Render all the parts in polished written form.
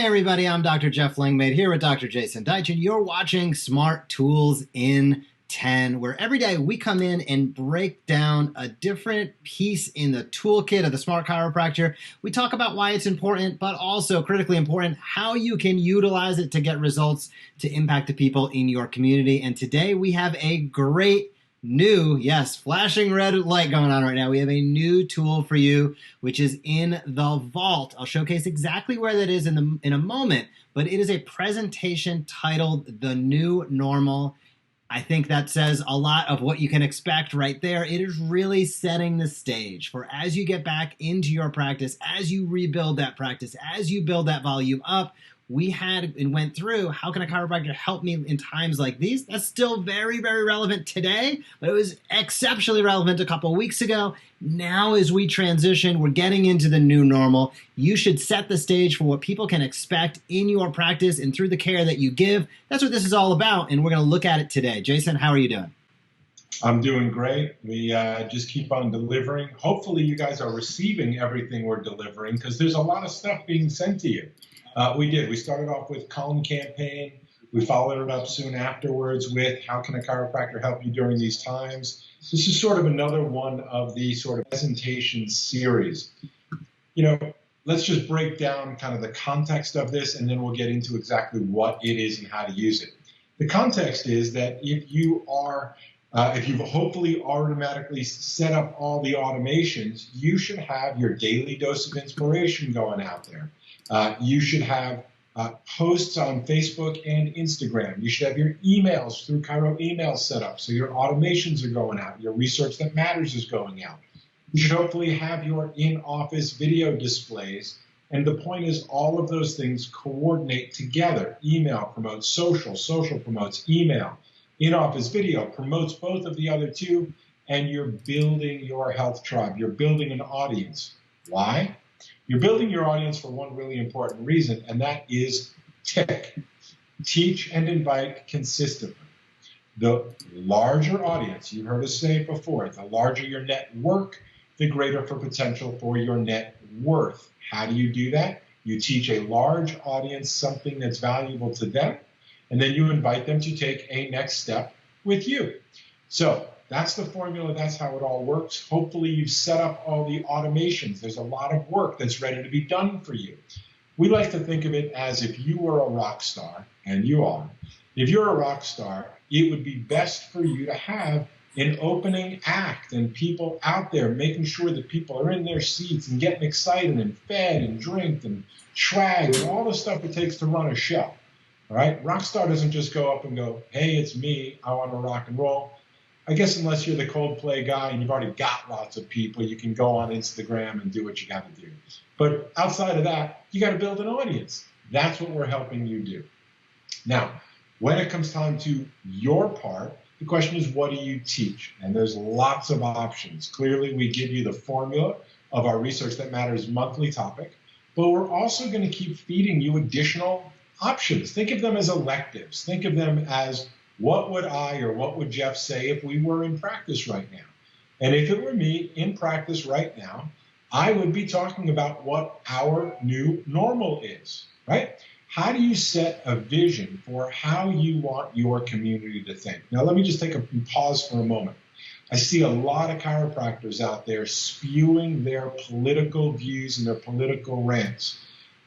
Hey everybody, I'm Dr. Jeff Langmaid here with Dr. Jason Deitch, and you're watching Smart Tools in 10, where every day we come in and break down a different piece in the toolkit of the Smart Chiropractor. We talk about why it's important, but also critically important, how you can utilize it to get results to impact the people in your community. And today we have a great new, yes, flashing red light going on right now. We have a new tool for you, which is in the vault. I'll showcase exactly where that is in a moment, but it is a presentation titled The New Normal. I think that says a lot of what you can expect right there. It is really setting the stage for as you get back into your practice, as you rebuild that practice, as you build that volume up. We had and went through, how can a chiropractor help me in times like these? That's still very, very relevant today, but it was exceptionally relevant a couple of weeks ago. Now as we transition, we're getting into the new normal. You should set the stage for what people can expect in your practice and through the care that you give. That's what this is all about, and we're going to look at it today. Jason, how are you doing? I'm doing great. We just keep on delivering. Hopefully you guys are receiving everything we're delivering, because there's a lot of stuff being sent to you. We started off with Calm Campaign. We followed it up soon afterwards with How Can a Chiropractor Help You During These Times? This is sort of another one of the sort of presentation series. You know, let's just break down kind of the context of this, and then we'll get into exactly what it is and how to use it. The context is that if you've hopefully automatically set up all the automations, you should have your daily dose of inspiration going out there. You should have posts on Facebook and Instagram. You should have your emails through Chiro email set up, so your automations are going out. Your Research That Matters is going out. You should hopefully have your in-office video displays. And the point is all of those things coordinate together. Email promotes social, social promotes email. In-office video promotes both of the other two, and you're building your health tribe. You're building an audience. Why? You're building your audience for one really important reason, and that is TIC. Teach and invite consistently. The larger audience, you've heard us say it before, the larger your network, the greater for potential for your net worth. How do you do that? You teach a large audience something that's valuable to them, and then you invite them to take a next step with you. So that's the formula. That's how it all works. Hopefully you've set up all the automations. There's a lot of work that's ready to be done for you. We like to think of it as if you were a rock star, and you are. If you're a rock star, it would be best for you to have an opening act and people out there making sure that people are in their seats and getting excited and fed and drinked and swag and all the stuff it takes to run a show. All right? Rockstar doesn't just go up and go, hey, it's me, I want to rock and roll. I guess unless you're the Coldplay guy and you've already got lots of people, you can go on Instagram and do what you got to do. But outside of that, you got to build an audience. That's what we're helping you do. Now, when it comes time to your part, the question is, what do you teach? And there's lots of options. Clearly, we give you the formula of our Research That Matters monthly topic, but we're also going to keep feeding you additional options. Think of them as electives. Think of them as, what would I or what would Jeff say if we were in practice right now? And if it were me in practice right now, I would be talking about what our new normal is, right? How do you set a vision for how you want your community to think? Now, let me just take a pause for a moment. I see a lot of chiropractors out there spewing their political views and their political rants.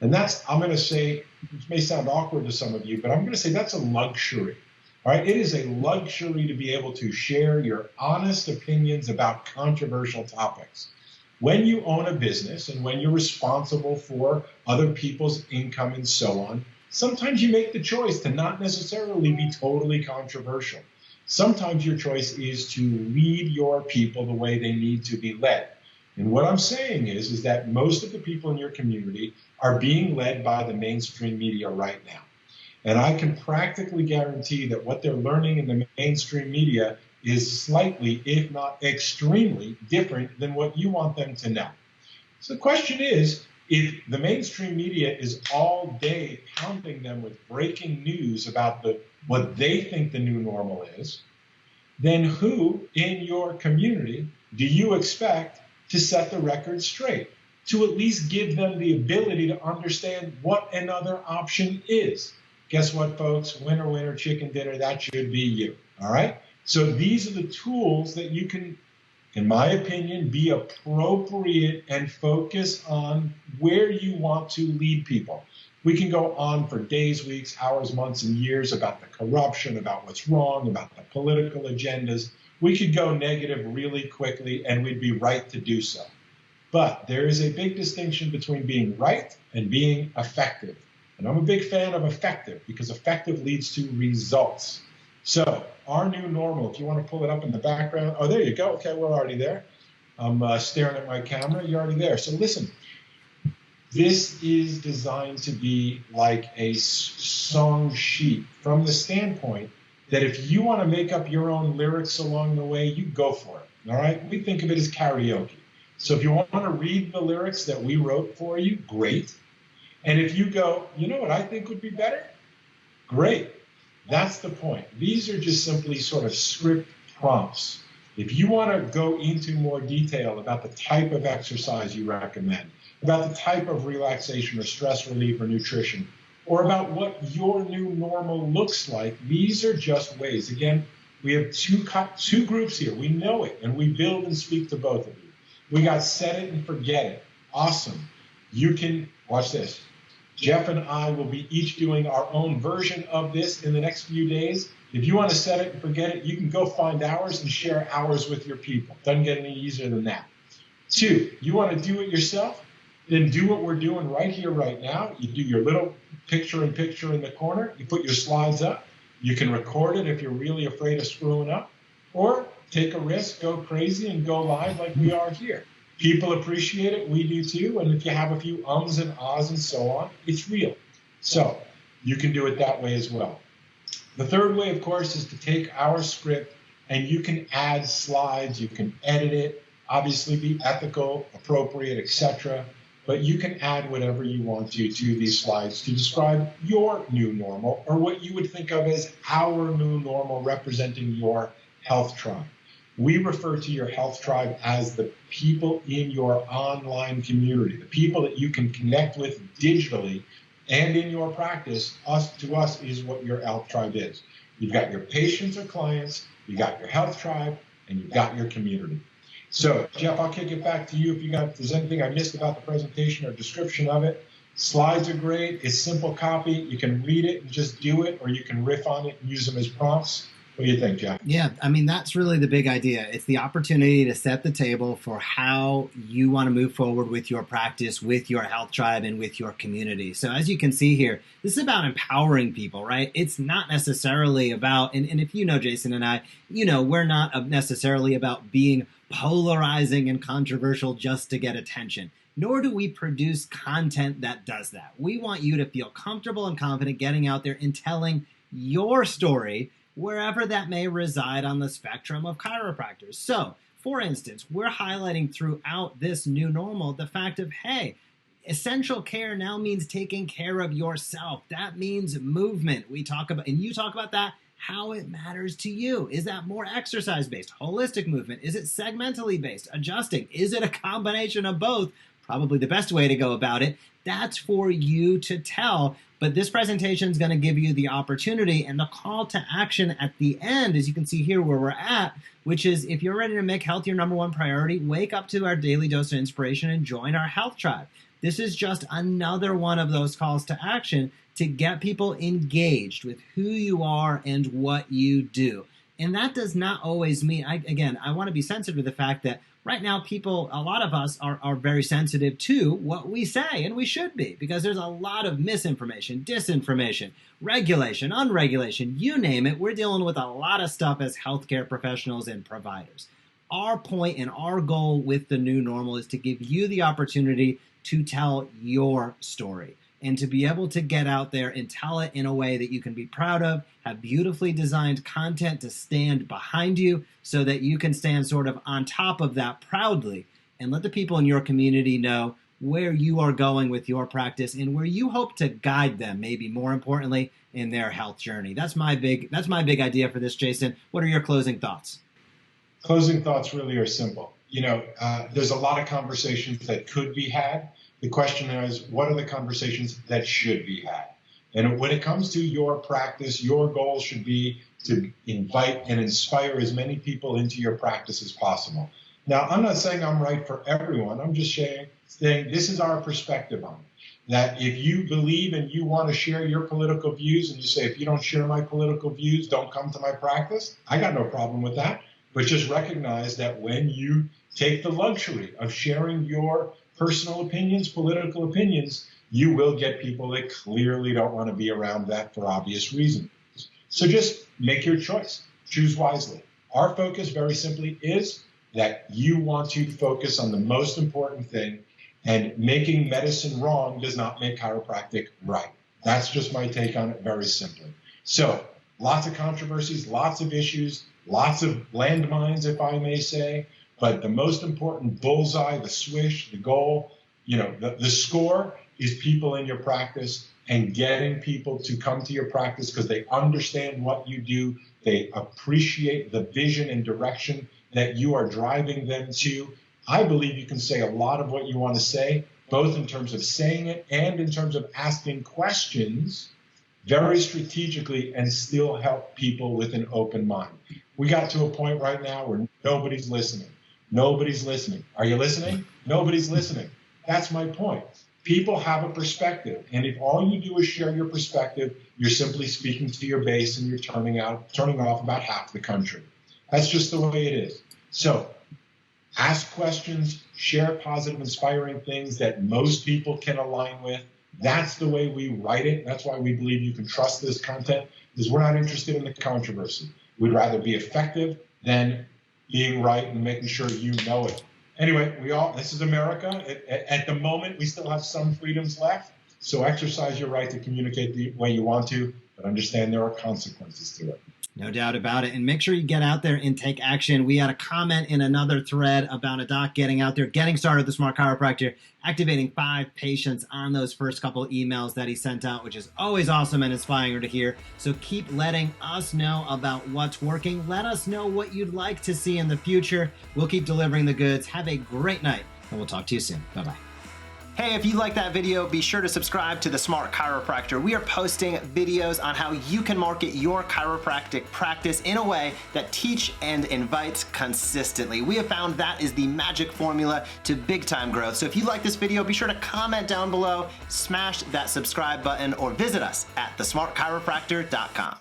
And that's, I'm going to say, it may sound awkward to some of you, but I'm going to say that's a luxury. All right, it is a luxury to be able to share your honest opinions about controversial topics. When you own a business and when you're responsible for other people's income and so on, sometimes you make the choice to not necessarily be totally controversial. Sometimes your choice is to lead your people the way they need to be led. And what I'm saying is that most of the people in your community are being led by the mainstream media right now. And I can practically guarantee that what they're learning in the mainstream media is slightly, if not extremely, different than what you want them to know. So the question is, if the mainstream media is all day pounding them with breaking news about what they think the new normal is, then who in your community do you expect to set the record straight? to at least give them the ability to understand what another option is. Guess what, folks? Winner, winner, chicken dinner, that should be you. All right? So these are the tools that you can, in my opinion, be appropriate and focus on where you want to lead people. We can go on for days, weeks, hours, months, and years about the corruption, about what's wrong, about the political agendas. We could go negative really quickly, and we'd be right to do so. But there is a big distinction between being right and being effective. And I'm a big fan of effective because effective leads to results. So our new normal, if you want to pull it up in the background. Oh, there you go. Okay, we're already there. I'm staring at my camera. You're already there. So listen, this is designed to be like a song sheet from the standpoint that if you want to make up your own lyrics along the way, you go for it. All right? We think of it as karaoke. So if you want to read the lyrics that we wrote for you, great. And if you go, you know what I think would be better? Great. That's the point. These are just simply sort of script prompts. If you want to go into more detail about the type of exercise you recommend, about the type of relaxation or stress relief or nutrition, or about what your new normal looks like, these are just ways. Again, we have two groups here. We know it, and we build and speak to both of you. We got set it and forget it. Awesome. You can, watch this. Jeff and I will be each doing our own version of this in the next few days. If you want to set it and forget it, you can go find ours and share ours with your people. Doesn't get any easier than that. 2, you want to do it yourself? Then do what we're doing right here, right now. You do your little picture-in-picture in the corner. You put your slides up. You can record it if you're really afraid of screwing up. Or take a risk, go crazy, and go live like we are here. People appreciate it. We do too. And if you have a few ums and ahs and so on, it's real. So you can do it that way as well. The third way, of course, is to take our script and you can add slides. You can edit it, obviously be ethical, appropriate, etc. But you can add whatever you want to these slides to describe your new normal or what you would think of as our new normal representing your health tribe. We refer to your health tribe as the people in your online community, the people that you can connect with digitally and in your practice. To us is what your health tribe is. You've got your patients or clients, you've got your health tribe, and you've got your community. So, Jeff, I'll kick it back to you if there's anything I missed about the presentation or description of it. Slides are great. It's simple copy. You can read it and just do it, or you can riff on it and use them as prompts. What do you think, Jeff? Yeah, I mean, that's really the big idea. It's the opportunity to set the table for how you want to move forward with your practice, with your health tribe, and with your community. So as you can see here, this is about empowering people, right? It's not necessarily about, and if you know Jason and I, we're not necessarily about being polarizing and controversial just to get attention. Nor do we produce content that does that. We want you to feel comfortable and confident getting out there and telling your story wherever that may reside on the spectrum of chiropractors. So, for instance, we're highlighting throughout this new normal the fact of, hey, essential care now means taking care of yourself. That means movement. We talk about, and you talk about that, how it matters to you. Is that more exercise-based, holistic movement? Is it segmentally based, adjusting? Is it a combination of both? Probably the best way to go about it. That's for you to tell. But this presentation is going to give you the opportunity and the call to action at the end, as you can see here where we're at, which is if you're ready to make health your number one priority, wake up to our daily dose of inspiration and join our health tribe. This is just another one of those calls to action to get people engaged with who you are and what you do. And that does not always mean, I want to be sensitive to the fact that right now, people, a lot of us are very sensitive to what we say, and we should be, because there's a lot of misinformation, disinformation, regulation, unregulation, you name it. We're dealing with a lot of stuff as healthcare professionals and providers. Our point and our goal with the new normal is to give you the opportunity to tell your story and to be able to get out there and tell it in a way that you can be proud of, have beautifully designed content to stand behind you so that you can stand sort of on top of that proudly and let the people in your community know where you are going with your practice and where you hope to guide them, maybe more importantly, in their health journey. That's my big idea for this, Jason. What are your closing thoughts? Closing thoughts really are simple. there's a lot of conversations that could be had. The question is, what are the conversations that should be had? And when it comes to your practice, your goal should be to invite and inspire as many people into your practice as possible. Now, I'm not saying I'm right for everyone. I'm just saying this is our perspective on it. That if you believe and you want to share your political views and you say, if you don't share my political views, don't come to my practice, I got no problem with that. But just recognize that when you take the luxury of sharing your personal opinions, political opinions, you will get people that clearly don't want to be around that for obvious reasons. So just make your choice. Choose wisely. Our focus, very simply, is that you want to focus on the most important thing, and making medicine wrong does not make chiropractic right. That's just my take on it, very simply. So lots of controversies, lots of issues, lots of landmines, if I may say, but the most important bullseye, the swish, the goal, the score is people in your practice and getting people to come to your practice because they understand what you do. They appreciate the vision and direction that you are driving them to. I believe you can say a lot of what you want to say, both in terms of saying it and in terms of asking questions very strategically and still help people with an open mind. We got to a point right now where nobody's listening. Nobody's listening. Are you listening? Nobody's listening. That's my point. People have a perspective, and if all you do is share your perspective, you're simply speaking to your base and you're turning off about half the country. That's just the way it is. So ask questions, share positive, inspiring things that most people can align with. That's the way we write it. That's why we believe you can trust this content, because we're not interested in the controversy. We'd rather be effective than being right and making sure you know it. Anyway, this is America. At the moment, we still have some freedoms left. So exercise your right to communicate the way you want to, but understand there are consequences to it. No doubt about it. And make sure you get out there and take action. We had a comment in another thread about a doc getting out there, getting started with the Smart Chiropractor, activating 5 patients on those first couple emails that he sent out, which is always awesome and inspiring to hear. So keep letting us know about what's working. Let us know what you'd like to see in the future. We'll keep delivering the goods. Have a great night, and we'll talk to you soon. Bye-bye. Hey, if you like that video, be sure to subscribe to the Smart Chiropractor. We are posting videos on how you can market your chiropractic practice in a way that teach and invites consistently. We have found that is the magic formula to big time growth. So if you like this video, be sure to comment down below, smash that subscribe button, or visit us at thesmartchiropractor.com.